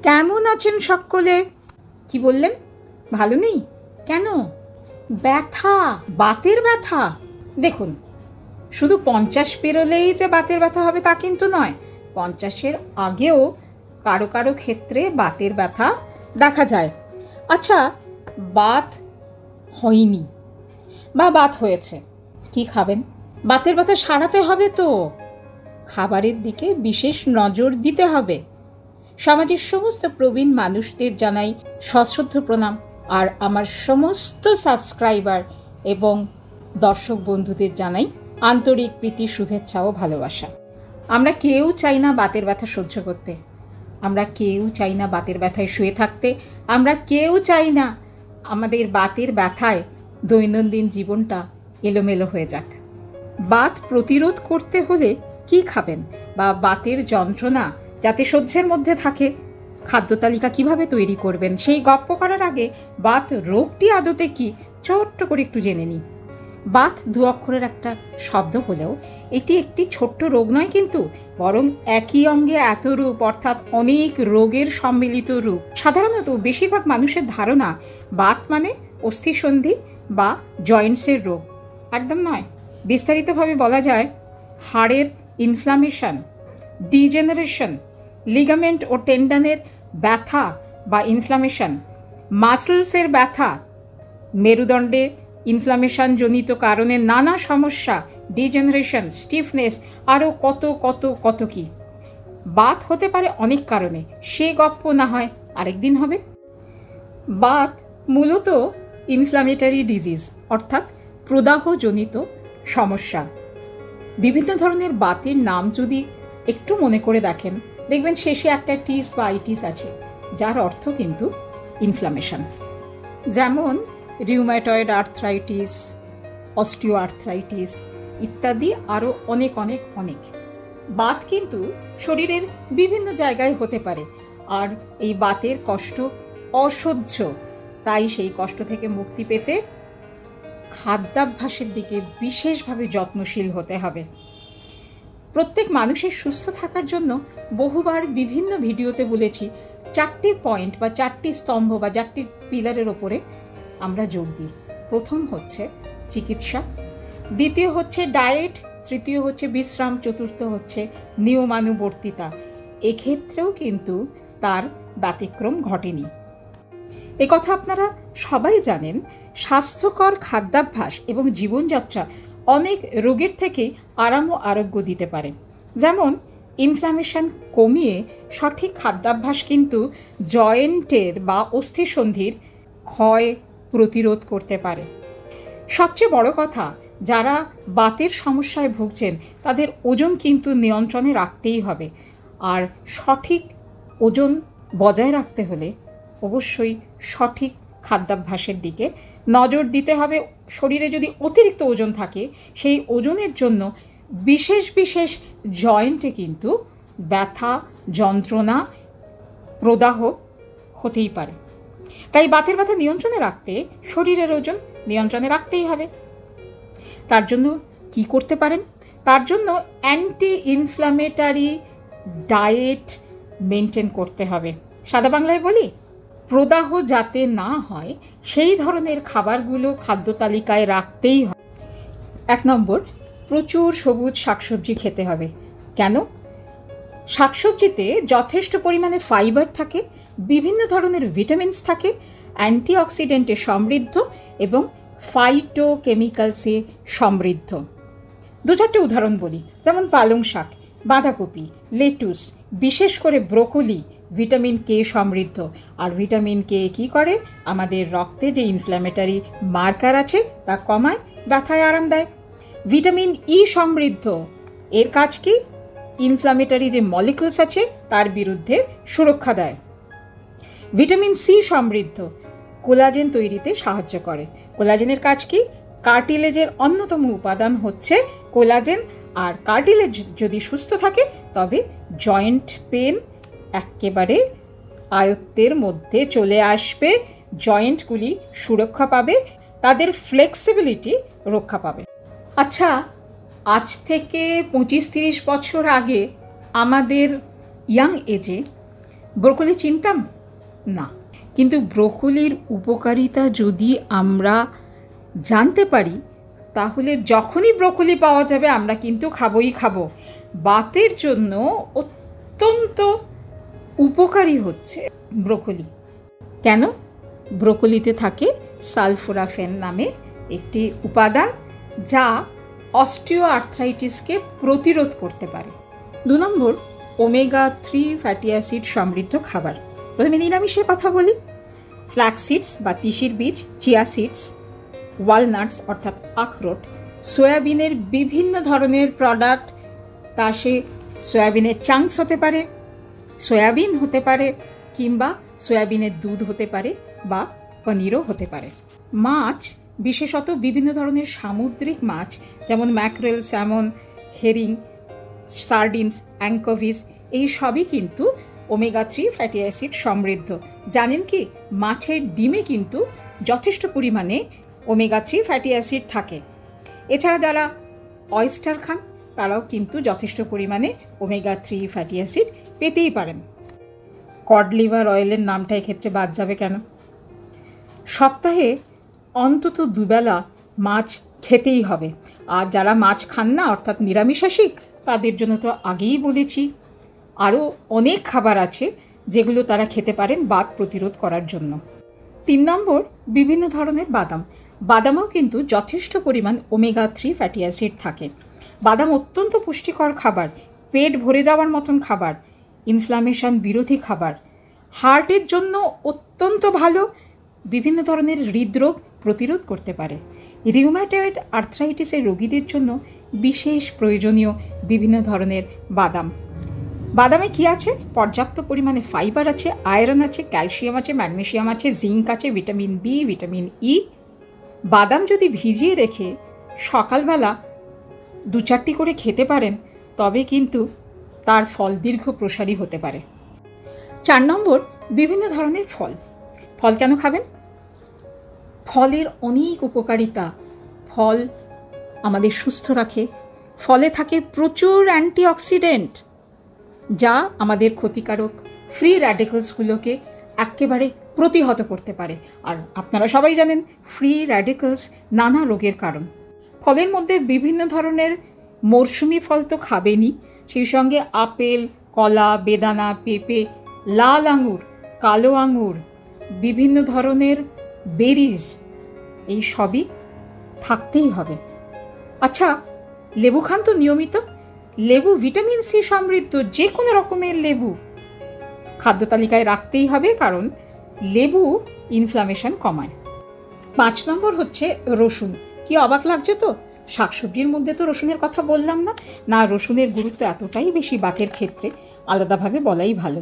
কেমন আছেন সকলে? কি বললেন? ভালো নেই কেন? ব্যথা, বাতের ব্যথা। দেখুন, শুধু 50 পেরোলেই যে বাতের ব্যথা হবে তা কিন্তু নয়। 50-এর আগেও কারো কারো ক্ষেত্রে বাতের ব্যথা দেখা যায়। আচ্ছা, বাত হয়নি বা বাত হয়েছে, কি খাবেন? বাতের ব্যথা সারাতে হবে তো খাবারের দিকে বিশেষ নজর দিতে হবে। সমাজের সমস্ত প্রবীণ মানুষদের জানাই সশ্রদ্ধ প্রণাম, আর আমার সমস্ত সাবস্ক্রাইবার এবং দর্শক বন্ধুদের জানাই আন্তরিক প্রীতি, শুভেচ্ছা ও ভালোবাসা। আমরা কেউ চাই না বাতের ব্যথা সহ্য করতে, আমরা কেউ চাই না বাতের ব্যথায় শুয়ে থাকতে, আমরা কেউ চাই না আমাদের বাতের ব্যথায় দৈনন্দিন জীবনটা এলোমেলো হয়ে যাক। বাত প্রতিরোধ করতে হলে কি খাবেন, বা বাতের যন্ত্রণা যাতে সহ্যের মধ্যে থাকে, খাদ্য তালিকা কীভাবে তৈরি করবেন, সেই গপ্প করার আগে বাত রোগটি আদতে কি ছোট্ট করে একটু জেনে নিই। বাত 2 অক্ষরের একটা শব্দ হলেও এটি একটি ছোট্ট রোগ নয় কিন্তু, বরং একই অঙ্গে এত রূপ, অর্থাৎ অনেক রোগের সম্মিলিত রূপ। সাধারণত বেশিরভাগ মানুষের ধারণা বাত মানে অস্থিসন্ধি বা জয়েন্টসের রোগ। একদম নয়। বিস্তারিতভাবে বলা যায় হাড়ের ইনফ্লামেশন, ডিজেনারেশন, লিগামেন্ট ও টেন্ডনের ব্যথা বা ইনফ্লামেশন, মাসলসের ব্যথা, মেরুদণ্ডে ইনফ্লামেশন জনিত কারণে নানা সমস্যা, ডিজেনারেশন, স্টিফনেস, আরও কত কত কত কি। বাত হতে পারে অনেক কারণে, সে গপ্প না হয় আরেকদিন হবে। বাত মূলত ইনফ্লামেটারি ডিজিজ, অর্থাৎ প্রদাহজনিত সমস্যা। বিভিন্ন ধরনের বাতের নাম যদি একটু মনে করে দেখেন, দেখবেন শেষে একটা টিস বা আইটিস আছে, যার অর্থ কিন্তু ইনফ্লামেশন। যেমন রিউম্যাটয়েড আর্থ্রাইটিস, অস্টিও আর্থ্রাইটিস ইত্যাদি, আরও অনেক অনেক অনেক। বাত কিন্তু শরীরের বিভিন্ন জায়গায় হতে পারে, আর এই বাতের কষ্ট অসহ্য। তাই সেই কষ্ট থেকে মুক্তি পেতে খাদ্যাভ্যাসের দিকে বিশেষভাবে যত্নশীল হতে হবে। প্রত্যেক মানুষের সুস্থ থাকার জন্য বহুবার বিভিন্ন ভিডিওতে বলেছি 4টি পয়েন্ট বা 4টি স্তম্ভ বা 4টি পিলারের ওপরে আমরা জোর দিই। প্রথম হচ্ছে চিকিৎসা, দ্বিতীয় হচ্ছে ডায়েট, তৃতীয় হচ্ছে বিশ্রাম, চতুর্থ হচ্ছে নিয়মানুবর্তিতা। এক্ষেত্রেও কিন্তু তার ব্যতিক্রম ঘটেনি। এ কথা আপনারা সবাই জানেন। স্বাস্থ্যকর খাদ্যাভ্যাস এবং জীবনযাত্রা অনেক রোগের থেকে আরাম ও আরোগ্য দিতে পারে। যেমন ইনফ্লামেশন কমিয়ে সঠিক খাদ্যাভ্যাস কিন্তু জয়েন্টের বা অস্থিসন্ধির ক্ষয় প্রতিরোধ করতে পারে। সবচেয়ে বড় কথা, যারা বাতের সমস্যায় ভুগছেন তাদের ওজন কিন্তু নিয়ন্ত্রণে রাখতেই হবে। আর সঠিক ওজন বজায় রাখতে হলে অবশ্যই সঠিক খাদ্যাভ্যাসের দিকে নজর দিতে হবে। শরীরে যদি অতিরিক্ত ওজন থাকে, সেই ওজনের জন্য বিশেষ বিশেষ জয়েন্টে কিন্তু ব্যথা, যন্ত্রণা, প্রদাহ হতেই পারে। তাই বাতের ব্যথা নিয়ন্ত্রণে রাখতে শরীরের ওজন নিয়ন্ত্রণে রাখতেই হবে। তার জন্য কি করতে পারেন? তার জন্য অ্যান্টি ইনফ্ল্যামেটারি ডায়েট মেনটেন করতে হবে। সাদা বাংলায় বলি, প্রদাহ যাতে না হয় সেই ধরনের খাবারগুলো খাদ্য তালিকায় রাখতেই হবে। 1 নম্বর, প্রচুর সবুজ শাকসবজি খেতে হবে। কেন? শাকসবজিতে যথেষ্ট পরিমাণে ফাইবার থাকে, বিভিন্ন ধরনের ভিটামিনস থাকে, অ্যান্টিঅক্সিডেন্টে সমৃদ্ধ এবং ফাইটোকেমিক্যালসে সমৃদ্ধ। 2-4টে উদাহরণ বলি। যেমন পালং শাক, বাঁধাকপি, লেটুস, বিশেষ করে ব্রোকলি ভিটামিন কে সমৃদ্ধ। আর ভিটামিন কে কী করে? আমাদের রক্তে যে ইনফ্ল্যামেটারি মার্কার আছে তা কমায়, ব্যথায় আরাম দেয়। ভিটামিন ই সমৃদ্ধ। এর কাজ কি? ইনফ্ল্যামেটারি যে মলিকুলস আছে তার বিরুদ্ধে সুরক্ষা দেয়। ভিটামিন সি সমৃদ্ধ, কোলাজেন তৈরিতে সাহায্য করে। কোলাজেনের কাজ কি? কার্টিলেজের অন্যতম উপাদান হচ্ছে কোলাজেন। আর কার্টিলেজ যদি সুস্থ থাকে তবে জয়েন্ট পেন একেবারে আয়ত্তের মধ্যে চলে আসবে, জয়েন্টগুলি সুরক্ষা পাবে, তাদের ফ্লেক্সিবিলিটি রক্ষা পাবে। আচ্ছা, আজ থেকে 25-30 বছর আগে আমাদের ইয়াং এজে ব্রোকলি চিনতাম না, কিন্তু ব্রোকলির উপকারিতা যদি আমরা জানতে পারি তাহলে যখনই ব্রোকলি পাওয়া যাবে আমরা কিন্তু খাবোই খাবো। বাতের জন্য অত্যন্ত উপকারী হচ্ছে ব্রোকলি। কেন? ব্রোকলিতে থাকে সালফোরাফেন নামে একটি উপাদান, যা অস্টিও আর্থ্রাইটিসকে প্রতিরোধ করতে পারে। 2 নম্বর, ওমেগা 3 ফ্যাটি অ্যাসিড সমৃদ্ধ খাবার। প্রথমে নিরামিষের কথা বলি। ফ্ল্যাক্স সিডস বা তিসির বীজ, চিয়া সিডস, ওয়ালনাটস অর্থাৎ আখরোট, সয়াবিনের বিভিন্ন ধরনের প্রোডাক্ট, তা সে সয়াবিনের চাংস হতে পারে, সয়াবিন হতে পারে, কিংবা সয়াবিনের দুধ হতে পারে বা পনিরও হতে পারে। মাছ, বিশেষত বিভিন্ন ধরনের সামুদ্রিক মাছ যেমন ম্যাকরেল, স্যামন, হেরিং, সার্ডিনস, অ্যাঙ্কোভিস, এই সবই কিন্তু ওমেগা 3 ফ্যাটি অ্যাসিড সমৃদ্ধ। জানেন কি, মাছের ডিমে কিন্তু যথেষ্ট পরিমাণে ওমেগা 3 ফ্যাটি অ্যাসিড থাকে। এছাড়া যারা অয়েস্টার খান তারাও কিন্তু যথেষ্ট পরিমাণে ওমেগা 3 ফ্যাটি অ্যাসিড পেতেই পারেন। কড লিভার অয়েলের নামটা এক্ষেত্রে বাদ যাবে কেন? সপ্তাহে অন্তত 2 বেলা মাছ খেতেই হবে। আর যারা মাছ খান না অর্থাৎ নিরামিষাশী, তাদের জন্য তো আগেই বলেছি আরও অনেক খাবার আছে যেগুলো তারা খেতে পারেন বাত প্রতিরোধ করার জন্য। 3 নম্বর, বিভিন্ন ধরনের বাদাম। বাদামেও কিন্তু যথেষ্ট পরিমাণ ওমেগা 3 ফ্যাটি অ্যাসিড থাকে। বাদাম অত্যন্ত পুষ্টিকর খাবার, পেট ভরে যাওয়ার মতন খাবার, ইনফ্লামেশন বিরোধী খাবার, হার্টের জন্য অত্যন্ত ভালো, বিভিন্ন ধরনের হৃদরোগ প্রতিরোধ করতে পারে। রিউম্যাটয়েড আর্থ্রাইটিসের রোগীদের জন্য বিশেষ প্রয়োজনীয় বিভিন্ন ধরনের বাদাম। বাদামে কি আছে? পর্যাপ্ত পরিমাণে ফাইবার আছে, আয়রন আছে, ক্যালসিয়াম আছে, ম্যাগনেসিয়াম আছে, জিঙ্ক আছে, ভিটামিন বি, ভিটামিন ই। বাদাম যদি ভিজিয়ে রেখে সকালবেলা 2-4টি করে খেতে পারেন তবে কিন্তু তার ফল দীর্ঘ প্রসারী হতে পারে। 4 নম্বর, বিভিন্ন ধরনের ফল। ফল কেন খাবেন? ফলের অনেক উপকারিতা। ফল আমাদের সুস্থ রাখে। ফলে থাকে প্রচুর অ্যান্টিঅক্সিডেন্ট, যা আমাদের ক্ষতিকারক ফ্রি র্যাডিক্যালসগুলোকে একেবারে প্রতিহত করতে পারে। আর আপনারা সবাই জানেন ফ্রি র্যাডিক্যালস নানা রোগের কারণ। ফলের মধ্যে বিভিন্ন ধরনের মরশুমি ফল তো খাবেনই, সেই সঙ্গে আপেল, কলা, বেদানা, পেঁপে, লাল আঙুর, কালো আঙুর, বিভিন্ন ধরনের বেরিজ, এই সবই থাকতেই হবে। আচ্ছা, লেবু খান তো নিয়মিত? লেবু ভিটামিন সি সমৃদ্ধ যে কোনো রকমের লেবু খাদ্য তালিকায় রাখতেই হবে, কারণ লেবু ইনফ্লামেশন কমায়। 5 নম্বর হচ্ছে রসুন। কি অবাক লাগছে তো? শাকসবজির মধ্যে তো রসুনের কথা বললাম না। না, রসুনের গুরুত্ব এতটাই বেশি বাতের ক্ষেত্রে, আলাদাভাবে বলাই ভালো।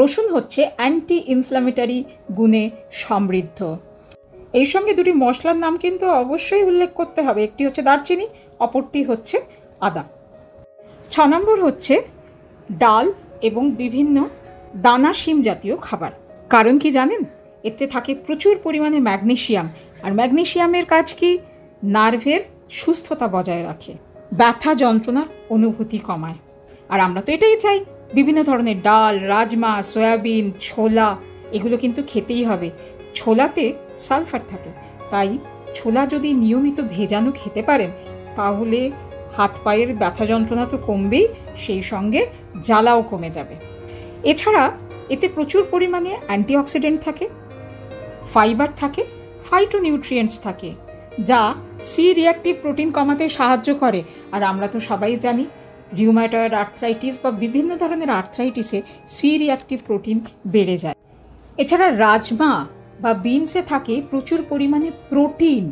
রসুন হচ্ছে অ্যান্টি ইনফ্ল্যামেটরি গুণে সমৃদ্ধ। এই সঙ্গে 2টি মশলার নাম কিন্তু অবশ্যই উল্লেখ করতে হবে। একটি হচ্ছে দারচিনি, অপরটি হচ্ছে আদা। 6 নম্বর হচ্ছে ডাল এবং বিভিন্ন দানা শিম জাতীয় খাবার। কারণ কি জানেন? এতে থাকে প্রচুর পরিমাণে ম্যাগনেসিয়াম, আর ম্যাগনেসিয়ামের কাজ কি? নার্ভের সুস্থতা বজায় রাখে, ব্যথা যন্ত্রণার অনুভূতি কমায়। আর আমরা তো এটাই চাই। বিভিন্ন ধরনের ডাল, রাজমা, সয়াবিন, ছোলা, এগুলো কিন্তু খেতেই হবে। ছোলাতে সালফার থাকে, তাই ছোলা যদি নিয়মিত ভেজানো খেতে পারেন তাহলে হাত পায়ের ব্যথা যন্ত্রণা তো কমবেই, সেই সঙ্গে জ্বালাও কমে যাবে। এছাড়া এতে প্রচুর পরিমাণে অ্যান্টিঅক্সিডেন্ট থাকে, ফাইবার থাকে, ফাইটোনিউট্রিয়েন্টস থাকে, যা সি রিঅ্যাক্টিভ প্রোটিন কমাতে সাহায্য করে। আর আমরা তো সবাই জানি রিউম্যাটয়েড আর্থ্রাইটিস বা বিভিন্ন ধরনের আর্থ্রাইটিসে সি রিঅ্যাক্টিভ প্রোটিন বেড়ে যায়। এছাড়া রাজমা বা বিনসে থাকে প্রচুর পরিমাণে প্রোটিন,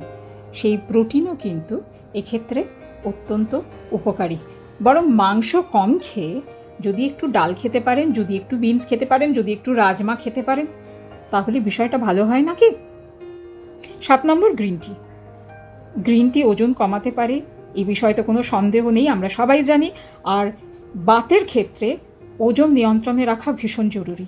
সেই প্রোটিনও কিন্তু এক্ষেত্রে অত্যন্ত উপকারী। বরং মাংস কম খেয়ে যদি একটু ডাল খেতে পারেন, যদি একটু বিনস খেতে পারেন, যদি একটু রাজমা খেতে পারেন, তাহলে বিষয়টা ভালো হয় নাকি? 7 নম্বর, গ্রিন টি। গ্রিন টি ওজন কমাতে পারে, এই বিষয়ে তো কোনো সন্দেহ নেই, আমরা সবাই জানি। আর বাতের ক্ষেত্রে ওজন নিয়ন্ত্রণে রাখা ভীষণ জরুরি।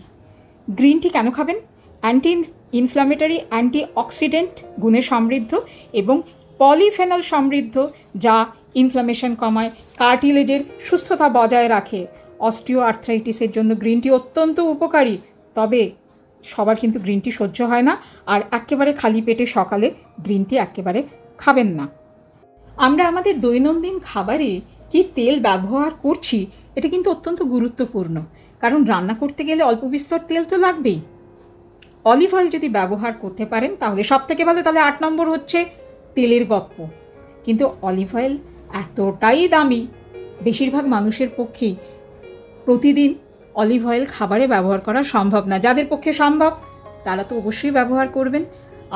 গ্রিন টি কেন খাবেন? অ্যান্টি ইনফ্ল্যামেটরি, অ্যান্টি অক্সিডেন্ট গুণে সমৃদ্ধ এবং পলিফেনল সমৃদ্ধ, যা ইনফ্ল্যামেশন কমায়, কার্টিলেজের সুস্থতা বজায় রাখে, অস্টিও আর্থ্রাইটিসের জন্য গ্রিন টি অত্যন্ত উপকারী। তবে সবার কিন্তু গ্রিন টি সহ্য হয় না, আর একেবারে খালি পেটে সকালে গ্রিন টি একেবারে খাবেন না। আমরা আমাদের দৈনন্দিন খাবারে কি তেল ব্যবহার করছি এটা কিন্তু অত্যন্ত গুরুত্বপূর্ণ, কারণ রান্না করতে গেলে অল্প বিস্তর তেল তো লাগবেই। অলিভ অয়েল যদি ব্যবহার করতে পারেন তাহলে সব থেকে ভালো। তাহলে 8 নম্বর হচ্ছে তেলের গপ্প। কিন্তু অলিভ অয়েল এতটাই দামি, বেশিরভাগ মানুষের পক্ষেই প্রতিদিন অলিভ অয়েল খাবারে ব্যবহার করা সম্ভব না। যাদের পক্ষে সম্ভব তারা তো অবশ্যই ব্যবহার করবেন।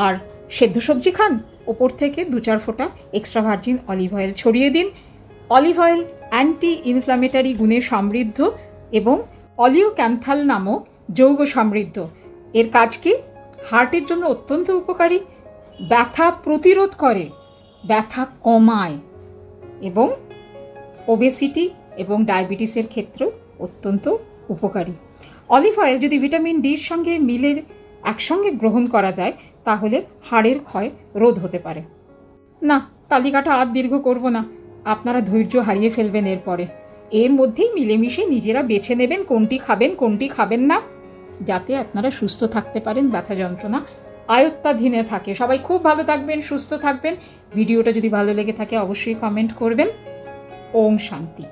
আর সেদ্ধ সবজি খান, ওপর থেকে 2-4 ফোঁটা এক্সট্রা ভার্জিন অলিভ অয়েল ছড়িয়ে দিন। অলিভ অয়েল অ্যান্টি ইনফ্ল্যামেটারি গুণে সমৃদ্ধ এবং অলিওক্যান্থাল নামক যৌগ সমৃদ্ধ। এর কাজ কি? হার্টের জন্য অত্যন্ত উপকারী, ব্যথা প্রতিরোধ করে, ব্যথা কমায় এবং ওবেসিটি এবং ডায়াবেটিসের ক্ষেত্রেও অত্যন্ত উপকারী। অলিভ অয়েল যদি ভিটামিন ডির সঙ্গে মিলে একসঙ্গে গ্রহণ করা যায় তাহলে হাড়ের ক্ষয় রোধ হতে পারে। না, তালিকাটা আর দীর্ঘ করব না, আপনারা ধৈর্য হারিয়ে ফেলবেন এরপরে। এর মধ্যেই মিলেমিশে নিজেরা বেছে নেবেন কোনটি খাবেন কোনটি খাবেন না, যাতে আপনারা সুস্থ থাকতে পারেন, ব্যথা যন্ত্রণা আয়ত্তাধীনে থাকে। সবাই খুব ভালো থাকবেন, সুস্থ থাকবেন। ভিডিওটা যদি ভালো লেগে থাকে অবশ্যই কমেন্ট করবেন। ওম শান্তি।